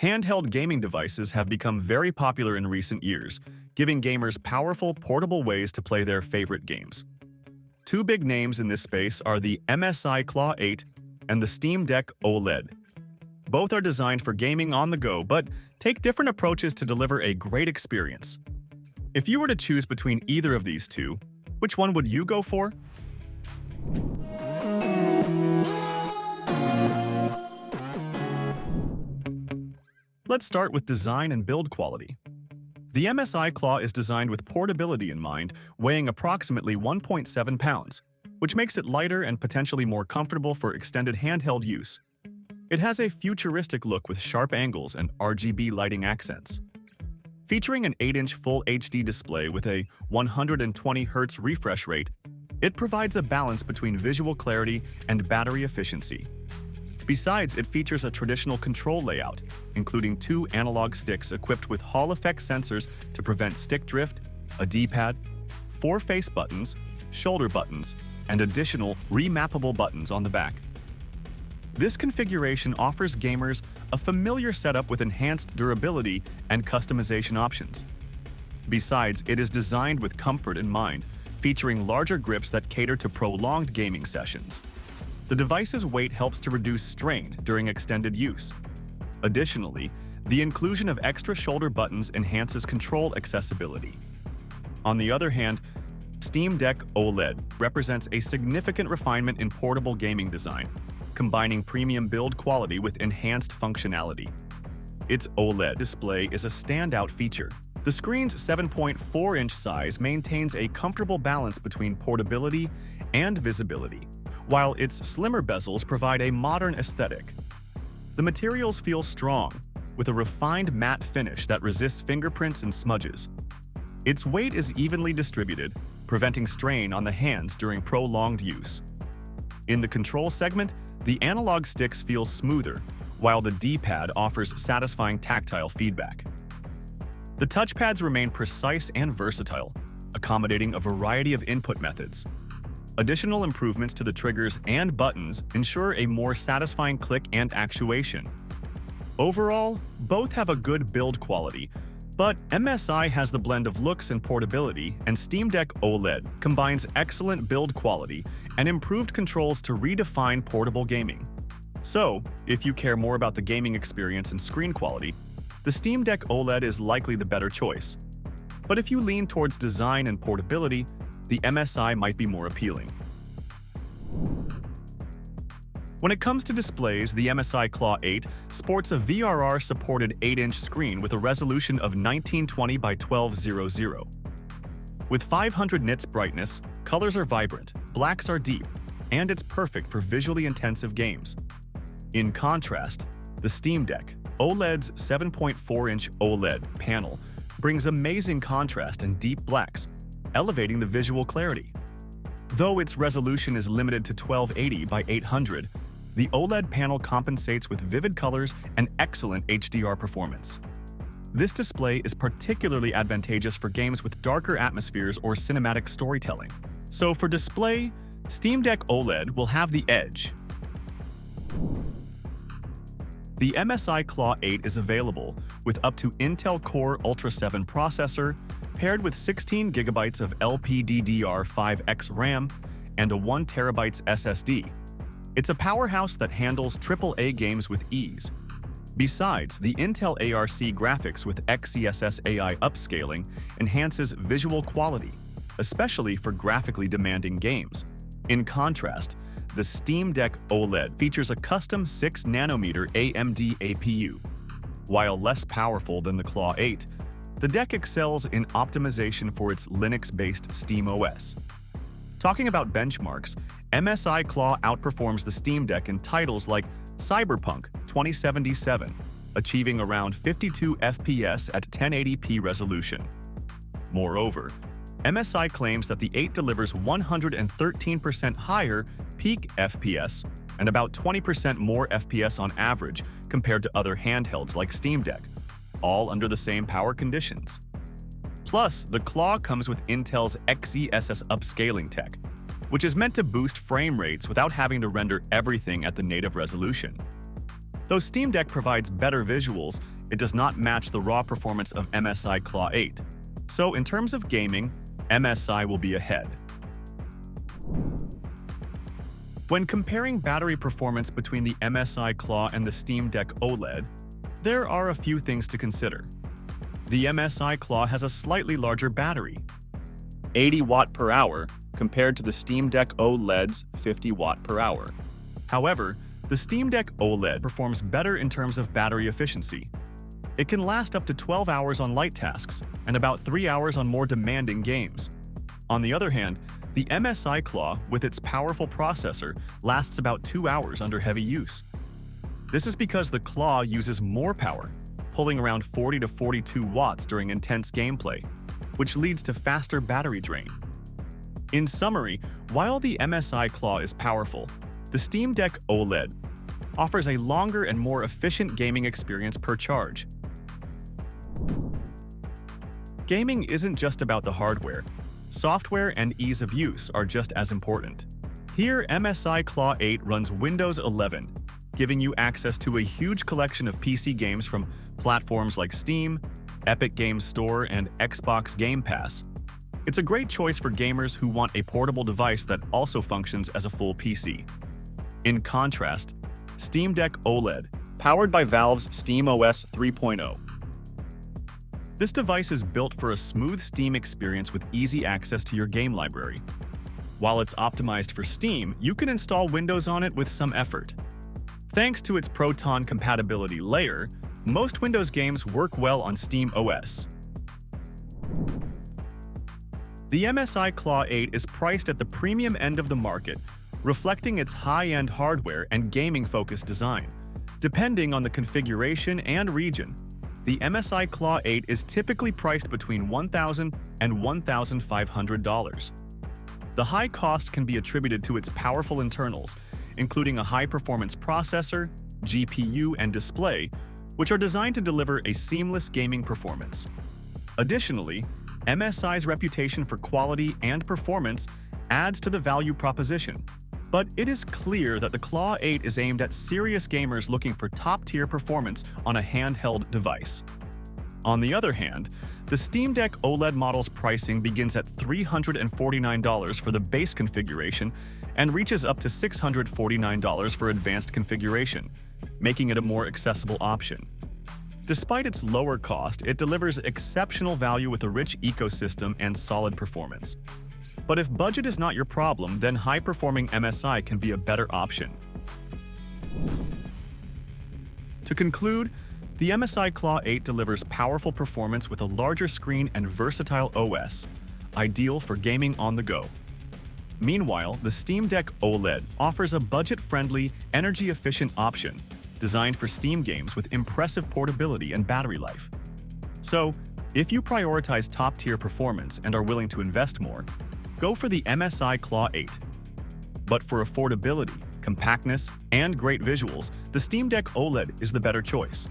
Handheld gaming devices have become very popular in recent years, giving gamers powerful, portable ways to play their favorite games. Two big names in this space are the MSI Claw 8 and the Steam Deck OLED. Both are designed for gaming on the go, but take different approaches to deliver a great experience. If you were to choose between either of these two, which one would you go for? Let's start with design and build quality. The MSI Claw is designed with portability in mind, weighing approximately 1.7 pounds, which makes it lighter and potentially more comfortable for extended handheld use. It has a futuristic look with sharp angles and RGB lighting accents. Featuring an 8-inch Full HD display with a 120Hz refresh rate, it provides a balance between visual clarity and battery efficiency. Besides, it features a traditional control layout, including 2 analog sticks equipped with Hall effect sensors to prevent stick drift, a D-pad, 4 face buttons, shoulder buttons, and additional remappable buttons on the back. This configuration offers gamers a familiar setup with enhanced durability and customization options. Besides, it is designed with comfort in mind, featuring larger grips that cater to prolonged gaming sessions. The device's weight helps to reduce strain during extended use. Additionally, the inclusion of extra shoulder buttons enhances control accessibility. On the other hand, Steam Deck OLED represents a significant refinement in portable gaming design, combining premium build quality with enhanced functionality. Its OLED display is a standout feature. The screen's 7.4-inch size maintains a comfortable balance between portability and visibility, while its slimmer bezels provide a modern aesthetic. The materials feel strong, with a refined matte finish that resists fingerprints and smudges. Its weight is evenly distributed, preventing strain on the hands during prolonged use. In the control segment, the analog sticks feel smoother, while the D-pad offers satisfying tactile feedback. The touchpads remain precise and versatile, accommodating a variety of input methods. Additional improvements to the triggers and buttons ensure a more satisfying click and actuation. Overall, both have a good build quality, but MSI has the blend of looks and portability, and Steam Deck OLED combines excellent build quality and improved controls to redefine portable gaming. So, if you care more about the gaming experience and screen quality, the Steam Deck OLED is likely the better choice. But if you lean towards design and portability, the MSI might be more appealing. When it comes to displays, the MSI Claw 8 sports a VRR-supported 8-inch screen with a resolution of 1920 by 1200. With 500 nits brightness, colors are vibrant, blacks are deep, and it's perfect for visually intensive games. In contrast, the Steam Deck OLED's 7.4-inch OLED panel brings amazing contrast and deep blacks, elevating the visual clarity. Though its resolution is limited to 1280 by 800, the OLED panel compensates with vivid colors and excellent HDR performance. This display is particularly advantageous for games with darker atmospheres or cinematic storytelling. So for display, Steam Deck OLED will have the edge. The MSI Claw 8 is available with up to Intel Core Ultra 7 processor, paired with 16 GB of LPDDR5X RAM and a 1 TB SSD. It's a powerhouse that handles AAA games with ease. Besides, the Intel ARC graphics with XeSS AI upscaling enhances visual quality, especially for graphically demanding games. In contrast, the Steam Deck OLED features a custom 6nm AMD APU. While less powerful than the Claw 8, the deck excels in optimization for its Linux-based SteamOS. Talking about benchmarks, MSI Claw outperforms the Steam Deck in titles like Cyberpunk 2077, achieving around 52 FPS at 1080p resolution. Moreover, MSI claims that the 8 delivers 113% higher peak FPS and about 20% more FPS on average compared to other handhelds like Steam Deck, all under the same power conditions. Plus, the Claw comes with Intel's XeSS upscaling tech, which is meant to boost frame rates without having to render everything at the native resolution. Though Steam Deck provides better visuals, it does not match the raw performance of MSI Claw 8. So in terms of gaming, MSI will be ahead. When comparing battery performance between the MSI Claw and the Steam Deck OLED, there are a few things to consider. The MSI Claw has a slightly larger battery, 80 watt per hour, compared to the Steam Deck OLED's 50 watt per hour. However, the Steam Deck OLED performs better in terms of battery efficiency. It can last up to 12 hours on light tasks and about 3 hours on more demanding games. On the other hand, the MSI Claw, with its powerful processor, lasts about 2 hours under heavy use. This is because the Claw uses more power, pulling around 40 to 42 watts during intense gameplay, which leads to faster battery drain. In summary, while the MSI Claw is powerful, the Steam Deck OLED offers a longer and more efficient gaming experience per charge. Gaming isn't just about the hardware. Software and ease of use are just as important. Here, MSI Claw 8 runs Windows 11, giving you access to a huge collection of PC games from platforms like Steam, Epic Games Store, and Xbox Game Pass. It's a great choice for gamers who want a portable device that also functions as a full PC. In contrast, Steam Deck OLED, powered by Valve's SteamOS 3.0. This device is built for a smooth Steam experience with easy access to your game library. While it's optimized for Steam, you can install Windows on it with some effort. Thanks to its Proton compatibility layer, most Windows games work well on SteamOS. The MSI Claw 8 is priced at the premium end of the market, reflecting its high-end hardware and gaming-focused design. Depending on the configuration and region, the MSI Claw 8 is typically priced between $1,000 and $1,500. The high cost can be attributed to its powerful internals, including a high-performance processor, GPU, and display, which are designed to deliver a seamless gaming performance. Additionally, MSI's reputation for quality and performance adds to the value proposition. But it is clear that the Claw 8 is aimed at serious gamers looking for top-tier performance on a handheld device. On the other hand, the Steam Deck OLED model's pricing begins at $349 for the base configuration and reaches up to $649 for advanced configuration, making it a more accessible option. Despite its lower cost, it delivers exceptional value with a rich ecosystem and solid performance. But if budget is not your problem, then high-performing MSI can be a better option. To conclude, the MSI Claw 8 delivers powerful performance with a larger screen and versatile OS, ideal for gaming on the go. Meanwhile, the Steam Deck OLED offers a budget-friendly, energy-efficient option designed for Steam games with impressive portability and battery life. So, if you prioritize top-tier performance and are willing to invest more, go for the MSI Claw 8. But for affordability, compactness, and great visuals, the Steam Deck OLED is the better choice.